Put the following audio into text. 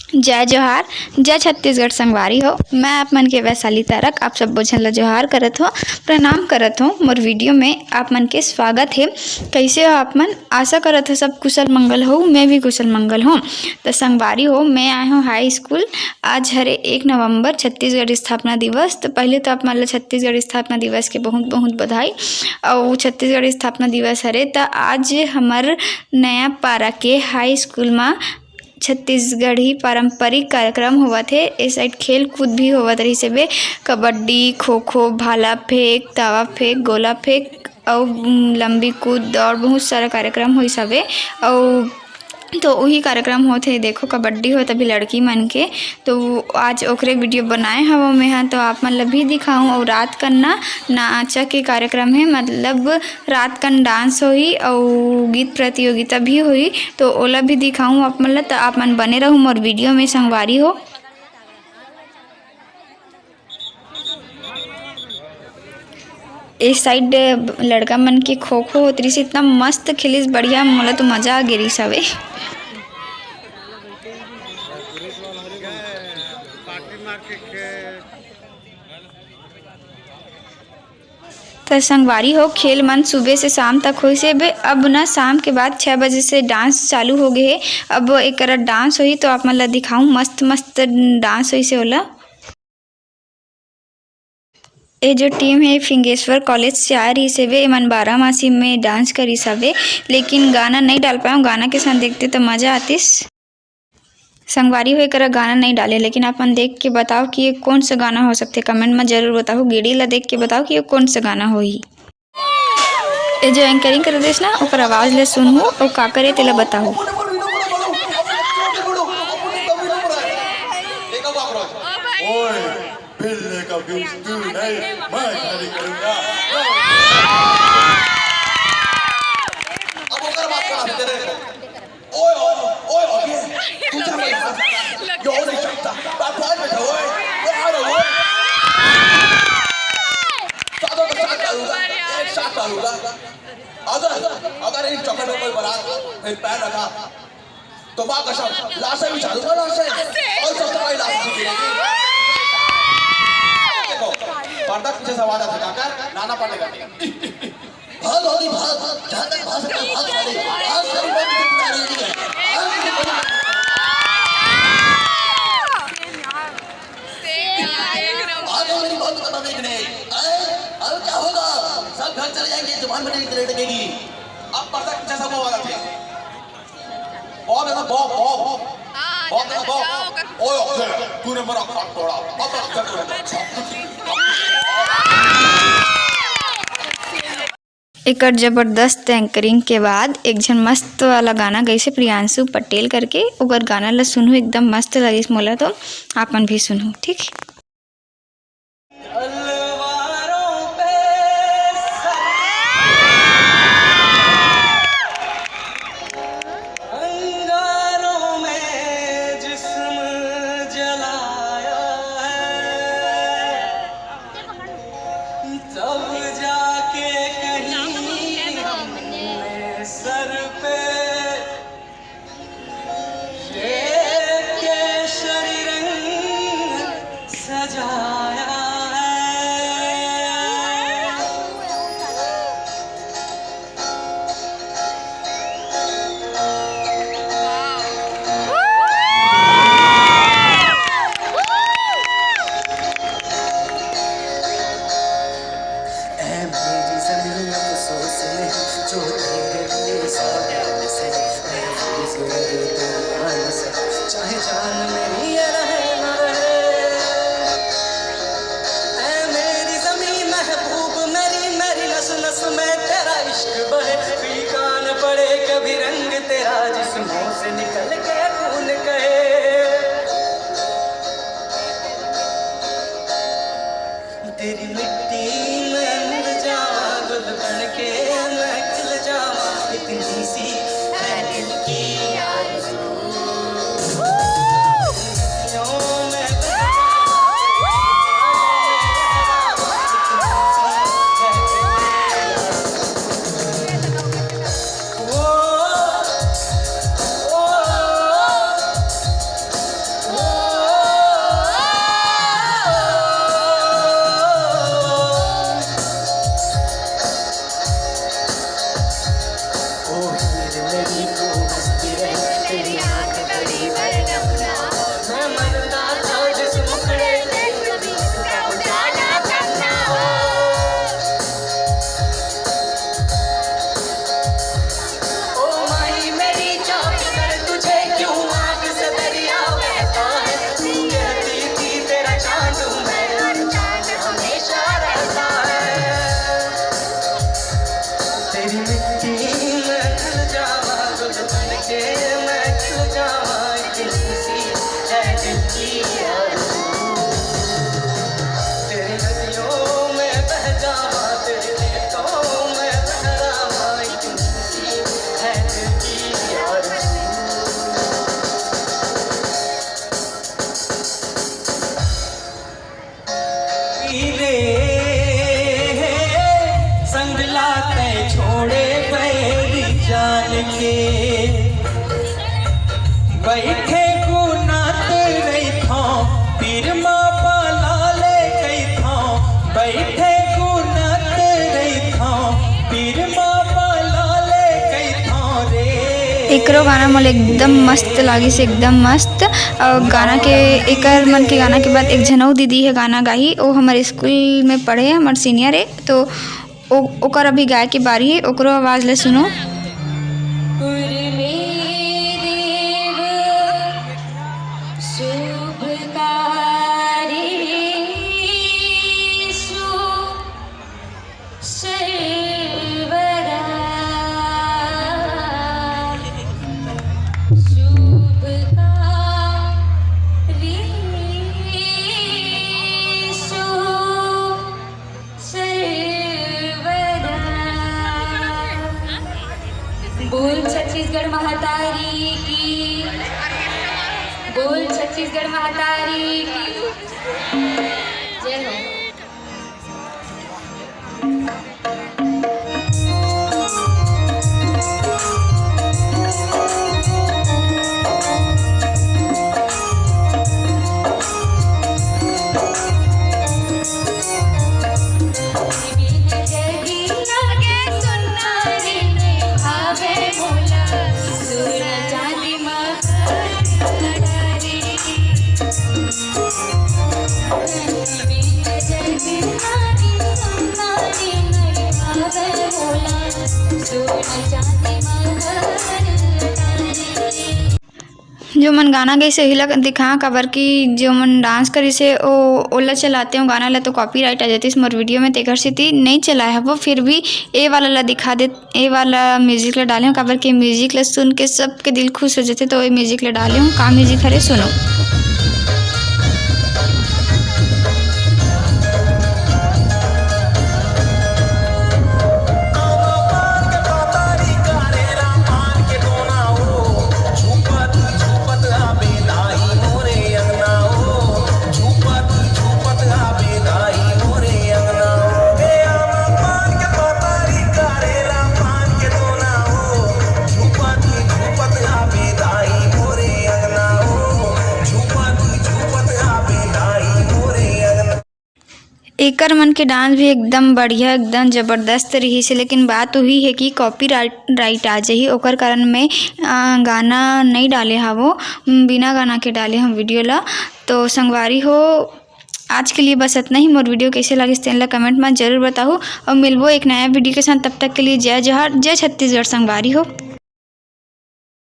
जय जोहार, जय छत्तीसगढ़ संगवारी हो। मैं आप मन के वैशाली तारक आप सब बोझन ला जोहार करत हो, प्रणाम करत हो। मोर वीडियो में आप मन के स्वागत है। कैसे हो आप मन? आशा करत हो सब कुशल मंगल हो। मैं भी कुशल मंगल हूँ। तो संगवारी हो, मैं आए हूँ हाई स्कूल। आज हरे 1 नवंबर छत्तीसगढ़ स्थापना दिवस। तो पहले तो आप मन ला छत्तीसगढ़ स्थापना दिवस के बहुत बहुत बधाई। और छत्तीसगढ़ स्थापना दिवस हरे तो आज हमार नया पारा के हाई स्कूल में छत्तीसगढ़ी पारंपरिक कार्यक्रम होवत हे। ए साइड खेल कूद भी होवत रही से बे, कबड्डी, खो खो, भाला फेंक, तावा फेंक, गोला फेंक और लंबी कूद दौड़ बहुत सारा कार्यक्रम होई सबे। और तो वही कार्यक्रम होते देखो, कबड्डी हो तभी लड़की मन के। तो आज ओकरे वीडियो बनाए हवा में हाँ, तो आप मन ला भी दिखाऊँ। और रात कन्ना नाचा के कार्यक्रम है, मतलब रात कन डांस होई और गीत प्रतियोगिता भी हुई। तो ओला भी दिखाऊँ आप मन ला। तो आप मन बने रहूँ मोर वीडियो में संगवारी हो। इस साइड लड़का मन के खो खो होत रही से, इतना मस्त खेलिस, बढ़िया, मोला तो मजा आ गिरी सवे। तो संगवारी हो, खेल मन सुबह से शाम तक होई से बे। अब ना शाम के बाद 6 बजे से डांस चालू हो गए है। अब एक डांस होई तो आप मन ला दिखाऊं, मस्त मस्त डांस होई से होला। ये जो टीम है फिंगेश्वर कॉलेज से आ रही से वे मन 12 मासी में डांस करी सवे, लेकिन गाना नहीं डाल पाऊँ। गाना के साथ देखते तो मजा आतीस। संगवारी हो कर गाना नहीं डाले, लेकिन अपन देख के बताओ कि ये कौन सा गाना हो सकते। कमेंट में जरूर बताओ। गेड़ी ला देख के बताओ कि ये कौन सा गाना होई। ये जो एंकरिंग कर देस ना, ओकर आवाज ले सुनहु और का करे तेला बताओ। बिल्ले का बीज तू नहीं, मैं खाली करूंगा। अब ओकर बात करा दे रे। ओए ओए ओए तू जा भाई, यो नहीं सकता। बात बात में ओए आ रहा हूं। सादो तो साथ करूंगा, एक साथ करूंगा। अगर इन चक्कर में कोई बारात फिर पैर रखा तो मां कसम लाशें भी चालूंगा, लाशें और सबसे पहले लाश गिरेगी। पर्दा पीछे से आवाज आती काका, नाना पड़ेगा। भाग होगी भाग, जहां तक भाग सकता भाग चले। आज सारी बात बता रही है। आज मेरी बात बता देखने। अब क्या होगा? सब घर चले जाएंगे, जुबान में नहीं लटकेगी। अब पर्दा पीछे से वो आवाज आती है। बहुत है ना, बहुत ओए तूने मेरा खाट तोड़ा। अब एक जबरदस्त एंकरिंग के बाद एक झन मस्त वाला गाना गईसे प्रियांशु पटेल करके। ओकर गाना ला सुनहु, एकदम मस्त लगिस मोला। तो आपन भी सुनहु, ठीक। की आरज़ू। तेरी नदियों में बह जावा, तेरे खेतों में लहरावा, इतनी है दिल की आरज़ू। पीले संग लाते छोड़े बैरी जान के, बैठे को नात रही था पीर माँ पाला ले गई था, बैठे को नात रही था पीर माँ पाला ले गई था रे। एकरो गाना मोला एकदम मस्त लागी से एकदम मस्त। और गाना के एकर मन के गाना के बाद एक झनऊ दीदी है गाना गाही, वो हमारे स्कूल में पढ़े है, हमारे सीनियर है, तो ओकर अभी गाय के बारी है, ओकरो आवाज़ ले सुनो। बोल छत्तीसगढ़ महातारी की, बोल छत्तीसगढ़ महातारी की जय हो। जो मन गाना गई से हिला दिखा काबर कि जो मन डांस करी से ओ ओला चलाते हो गाना ला तो कॉपीराइट आ जाती मोर वीडियो में, तेकर सेती नहीं चलाए है वो, फिर भी ए वाला ला दिखा दे, ए वाला म्यूजिक ला डाले हूँ काबर कि म्यूजिक ला सुन के सबके दिल खुश हो जाते, तो ये म्यूजिक ला डाले हूँ। का म्यूजिक हरे सुनो। एकर मन के डांस भी एकदम बढ़िया एकदम ज़बरदस्त रही से, लेकिन बात वही है कि कॉपीराइट आ जाही, ओकर कारण में गाना नहीं डाले हवो, बिना गाना के डाले हम वीडियो ला। तो संगवारी हो आज के लिए बस इतना ही। मोर वीडियो कैसे लगे तेन ला कमेंट में जरूर बताओ, और मिलबो एक नया वीडियो के साथ। तब तक के लिए जय जोहार, जय छत्तीसगढ़ संगवारी हो।